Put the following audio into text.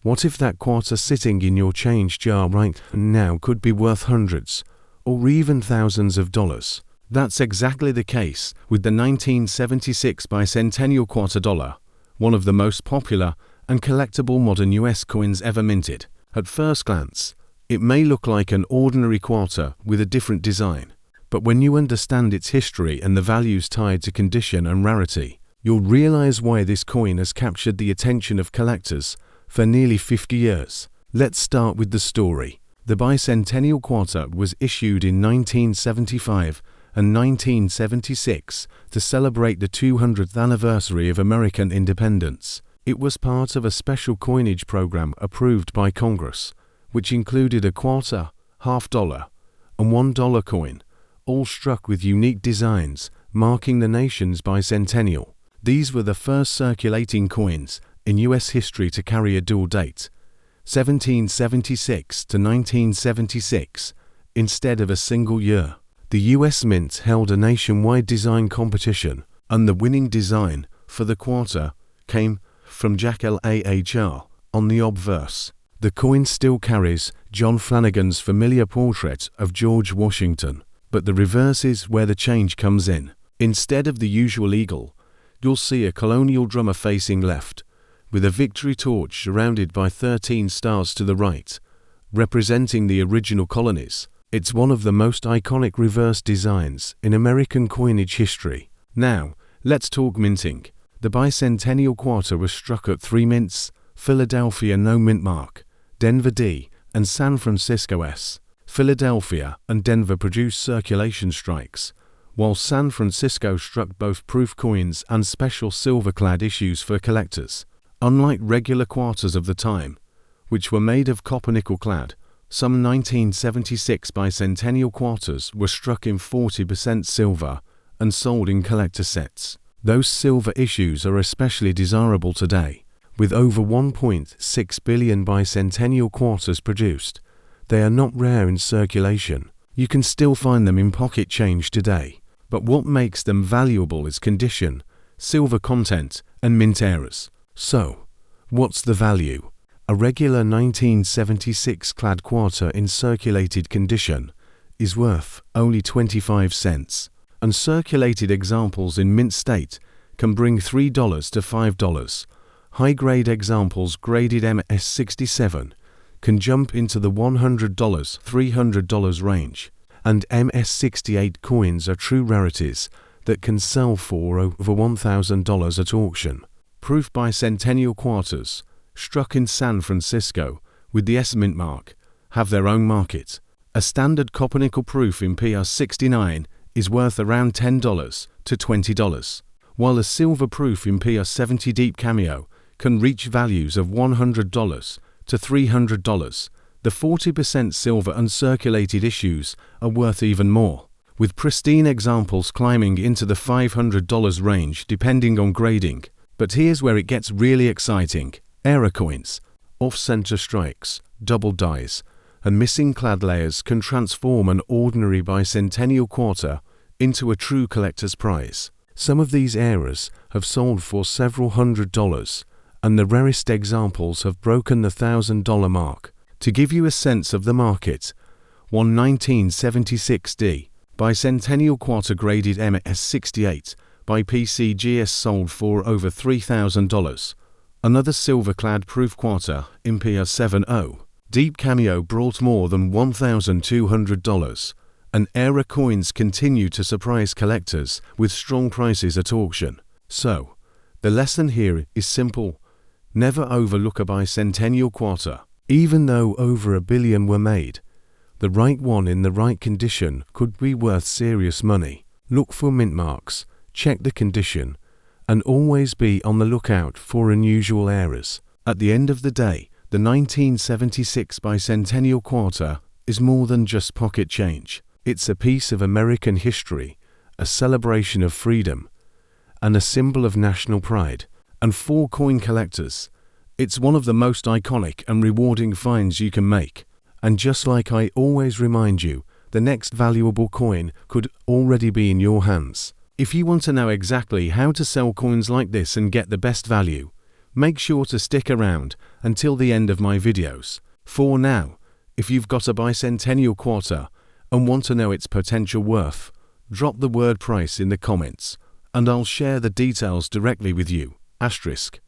What if that quarter sitting in your change jar right now could be worth hundreds or even thousands of dollars? That's exactly the case with the 1976 Bicentennial quarter dollar, one of the most popular and collectible modern US coins ever minted. At first glance, it may look like an ordinary quarter with a different design, but when you understand its history and the values tied to condition and rarity, you'll realize why this coin has captured the attention of collectors for nearly 50 years. Let's start with the story. The Bicentennial quarter was issued in 1975 and 1976 to celebrate the 200th anniversary of American independence. It was part of a special coinage program approved by Congress, which included a quarter, $half, and $1 coin, all struck with unique designs marking the nation's bicentennial. These were the first circulating coins in U.S. history to carry a dual date, 1776 to 1976, instead of a single year. The U.S. Mint held a nationwide design competition, and the winning design for the quarter came from Jack Lahr on the obverse. The coin still carries John Flanagan's familiar portrait of George Washington, but the reverse is where the change comes in. Instead of the usual eagle, you'll see a colonial drummer facing left, with a victory torch surrounded by 13 stars to the right, representing the original colonies. It's one of the most iconic reverse designs in American coinage history. Now, let's talk minting. The Bicentennial quarter was struck at 3 mints: Philadelphia no mint mark, Denver D, and San Francisco S. Philadelphia and Denver produced circulation strikes, while San Francisco struck both proof coins and special silver-clad issues for collectors. Unlike regular quarters of the time, which were made of copper-nickel clad, some 1976 Bicentennial quarters were struck in 40% silver and sold in collector sets. Those silver issues are especially desirable today. With over 1.6 billion Bicentennial quarters produced, they are not rare in circulation. You can still find them in pocket change today. But what makes them valuable is condition, silver content, and mint errors. So, what's the value? A regular 1976 clad quarter in circulated condition is worth only 25 cents, and circulated examples in mint state can bring $3 to $5. High-grade examples graded MS67 can jump into the $100, $300 range, and MS68 coins are true rarities that can sell for over $1,000 at auction. Proof Bicentennial quarters, struck in San Francisco with the S mint mark, have their own market. A standard copper-nickel proof in PR69 is worth around $10 to $20, while a silver proof in PR70 Deep Cameo can reach values of $100 to $300. The 40% silver uncirculated issues are worth even more, with pristine examples climbing into the $500 range depending on grading. But here's where it gets really exciting. Error coins, off-center strikes, double dies, and missing clad layers can transform an ordinary Bicentennial quarter into a true collector's prize. Some of these errors have sold for several $100s, and the rarest examples have broken the $1,000 mark. To give you a sense of the market, one 1976D Bicentennial quarter graded MS68 by PCGS sold for over $3,000. Another silver-clad proof quarter in PR70 Deep Cameo brought more than $1,200, and error coins continue to surprise collectors with strong prices at auction. So, the lesson here is simple. Never overlook a Bicentennial quarter. Even though over 1 billion were made, the right one in the right condition could be worth serious money. Look for mint marks, check the condition, and always be on the lookout for unusual errors. At the end of the day, the 1976 Bicentennial quarter is more than just pocket change. It's a piece of American history, a celebration of freedom, and a symbol of national pride. And for coin collectors, it's one of the most iconic and rewarding finds you can make. And just like I always remind you, the next valuable coin could already be in your hands. If you want to know exactly how to sell coins like this and get the best value, Make sure to stick around until the end of my videos. For now, if you've got a Bicentennial quarter and want to know its potential worth, drop the word price in the comments and I'll share the details directly with you. Asterisk.